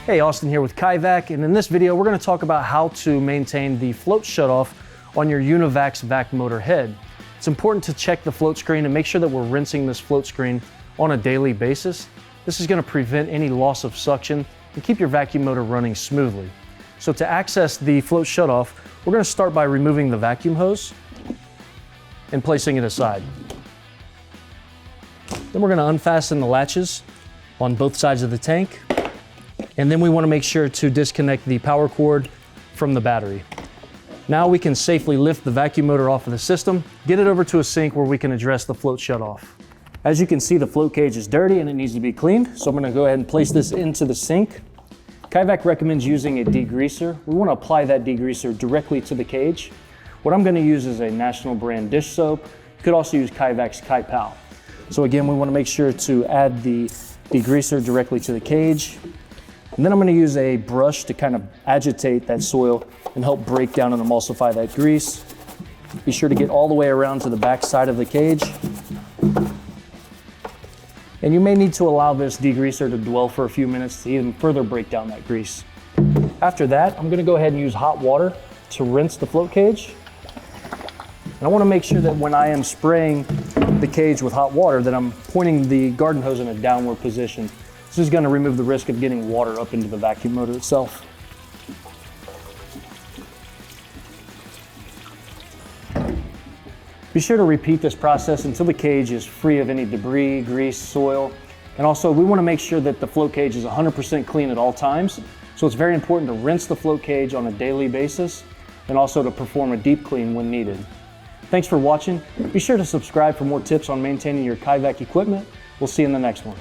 Hey, Austin here with Kaivac, and in this video we're going to talk about how to maintain the float shutoff on your UniVac's vac motor head. It's important to check the float screen and make sure that we're rinsing this float screen on a daily basis. This is going to prevent any loss of suction and keep your vacuum motor running smoothly. So to access the float shutoff, we're going to start by removing the vacuum hose and placing it aside. Then we're going to unfasten the latches on both sides of the tank. And then we want to make sure to disconnect the power cord from the battery. Now we can safely lift the vacuum motor off of the system, get it over to a sink where we can address the float shutoff. As you can see, the float cage is dirty and it needs to be cleaned. So I'm going to go ahead and place this into the sink. Kaivac recommends using a degreaser. We want to apply that degreaser directly to the cage. What I'm going to use is a national brand dish soap. You could also use Kaivac's Kai-Pal. So again, we want to make sure to add the degreaser directly to the cage. And then I'm going to use a brush to kind of agitate that soil and help break down and emulsify that grease. Be sure to get all the way around to the back side of the cage. And you may need to allow this degreaser to dwell for a few minutes to even further break down that grease. After that, I'm going to go ahead and use hot water to rinse the float cage. And I want to make sure that when I am spraying the cage with hot water that I'm pointing the garden hose in a downward position. This is going to remove the risk of getting water up into the vacuum motor itself. Be sure to repeat this process until the cage is free of any debris, grease, soil. And also we want to make sure that the float cage is 100% clean at all times. So it's very important to rinse the float cage on a daily basis and also to perform a deep clean when needed. Thanks for watching. Be sure to subscribe for more tips on maintaining your Kaivac equipment. We'll see you in the next one.